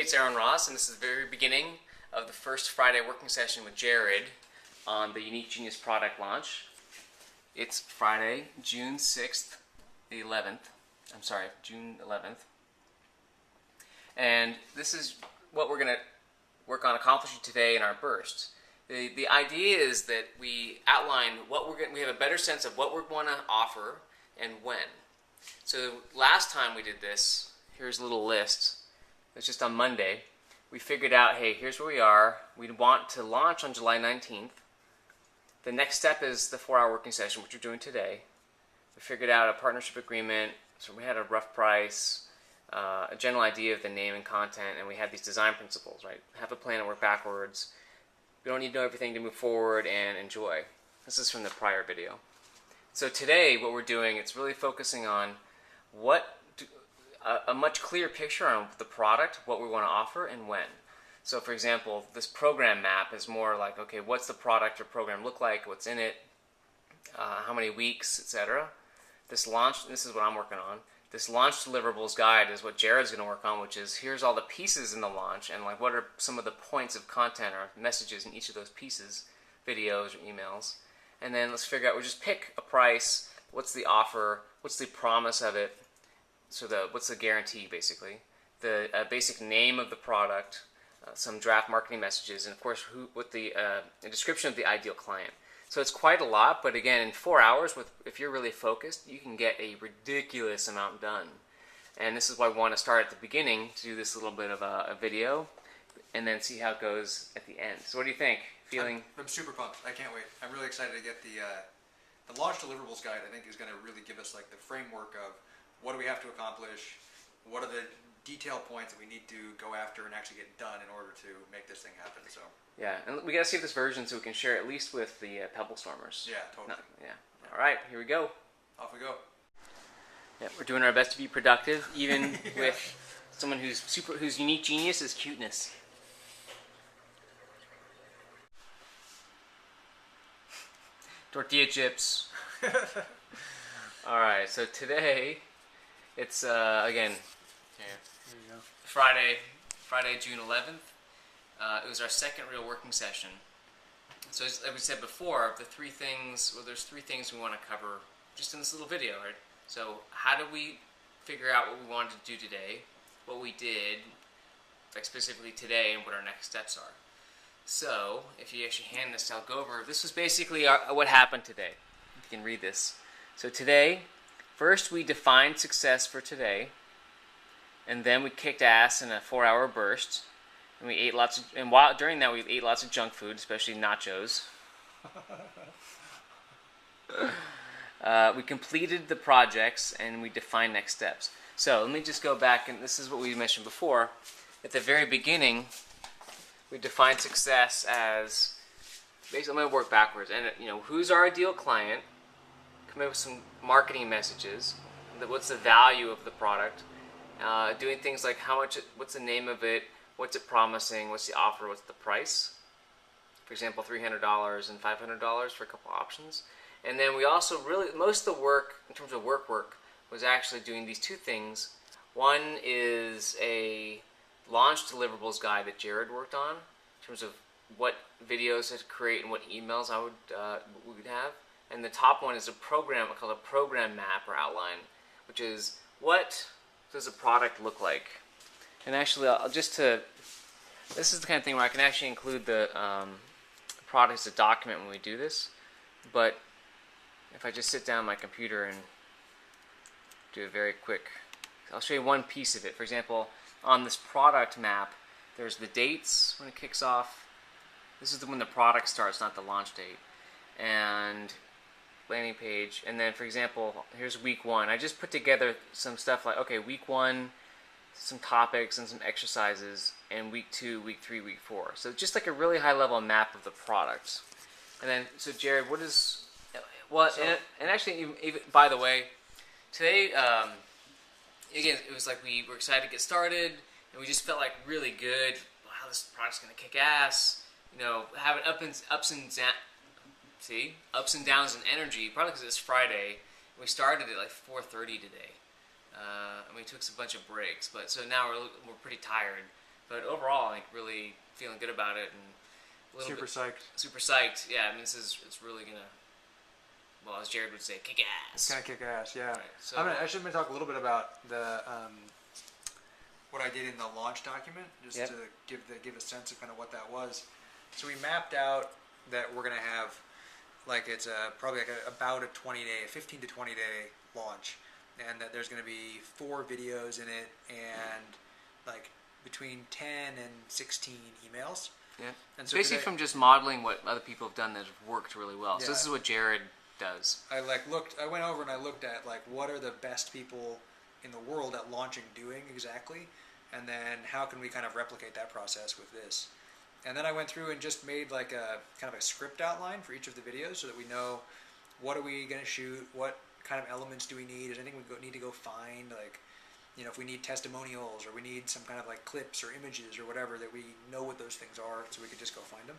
it's Aaron Ross, and this is the very beginning of the first Friday working session with Jared on the Unique Genius product launch. It's Friday, June 6th, the 11th. I'm sorry, June 11th. And this is what we're going to work on accomplishing today in our burst. The idea is that we outline what we have a better sense of what we're going to offer and when. So last time we did this, here's a little list. It's just on Monday. We figured out, hey, here's where we are. We want to launch on July 19th. The next step is the 4-hour working session, which we're doing today. We figured out a partnership agreement, so we had a rough price, a general idea of the name and content, and we had these design principles, right? Have a plan and work backwards. We don't need to know everything to move forward and enjoy. This is from the prior video. So today, what we're doing, it's really focusing on a much clearer picture on the product, what we want to offer, and when. So for example, this program map is more like, okay, what's the product or program look like, what's in it, how many weeks, etc. This is what I'm working on. This launch deliverables guide is what Jared's going to work on, which is here's all the pieces in the launch and like what are some of the points of content or messages in each of those pieces, videos or emails. And then let's figure out, we'll just pick a price, what's the offer, what's the promise of it, so what's the guarantee basically, the basic name of the product, some draft marketing messages, and of course a description of the ideal client. So it's quite a lot, but again, in 4 hours, if you're really focused, you can get a ridiculous amount done. And this is why we want to start at the beginning to do this little bit of a video, and then see how it goes at the end. So what do you think? I'm super pumped. I can't wait. I'm really excited to get the launch deliverables guide. I think is going to really give us like the framework of what do we have to accomplish, what are the detail points that we need to go after and actually get done in order to make this thing happen. So yeah, and we got to save this version so we can share it at least with the Pebble Stormers. Yeah, totally. Yeah. All right, here we go. Off we go. Yeah, we're doing our best to be productive, even with someone whose unique genius is cuteness. Tortilla chips. All right, so today it's again here you go. Friday, June 11th. It was our second real working session. So as we said before, there's three things we want to cover just in this little video, right? So how do we figure out what we wanted to do today, what we did, like specifically today, and what our next steps are. So if you actually hand this, I'll go over. This was basically what happened today. You can read this. So today, first we defined success for today, and then we kicked ass in a 4-hour burst. And we ate during that we ate lots of junk food, especially nachos. We completed the projects and we defined next steps. So let me just go back, and this is what we mentioned before. At the very beginning, we defined success as basically, I'm going to work backwards. And who's our ideal client? Come up with some marketing messages. What's the value of the product? Doing things like what's the name of it? What's it promising? What's the offer? What's the price? For example, $300 and $500 for a couple options. And then we also most of the work, in terms of work, was actually doing these two things. One is a launch deliverables guide that Jared worked on, in terms of what videos to create and what emails we would have. And the top one is a program called a program map or outline, which is what does a product look like. And actually, this is the kind of thing where I can actually include the product as a document when we do this. But if I just sit down on my computer and do a very quick, I'll show you one piece of it. For example, on this product map, there's the dates when it kicks off. This is when the product starts, not the launch date. And landing page. And then, for example, here's week 1. I just put together some stuff like, okay, week 1, some topics and some exercises, and week 2, week 3, week 4. So just like a really high level map of the product. And then, so Jared, what is, well, and actually, even, by the way, today, again, it was like we were excited to get started, and we just felt like really good. Wow, this product's going to kick ass. Having ups and downs in energy, probably because it's Friday. We started at like 4:30 today. And we took a bunch of breaks, but so now we're pretty tired. But overall, like really feeling good about it and a little Super bit psyched. super psyched. Yeah, I mean it's really gonna, well, as Jared would say, kick It's ass. gonna kick ass. Yeah. Right, so I should talk a little bit about the what I did in the launch document, just Yep. to give a sense of kind of what that was. So we mapped out that we're gonna have like it's probably like about a 15 to 20 day launch, and that there's gonna be 4 videos in it and like between 10 and 16 emails. yeah, And it's so basically today- from just modeling what other people have done that have worked really well. So Yeah. this is what Jared does. I went over and I looked at like what are the best people in the world at launching doing exactly, and then how can we kind of replicate that process with this. And then I went through and just made like a kind of a script outline for each of the videos so that we know what are we going to shoot, what kind of elements do we need, is anything need to go find, like, you know, if we need testimonials or we need some kind of like clips or images or whatever, that we know what those things are so we could just go find them.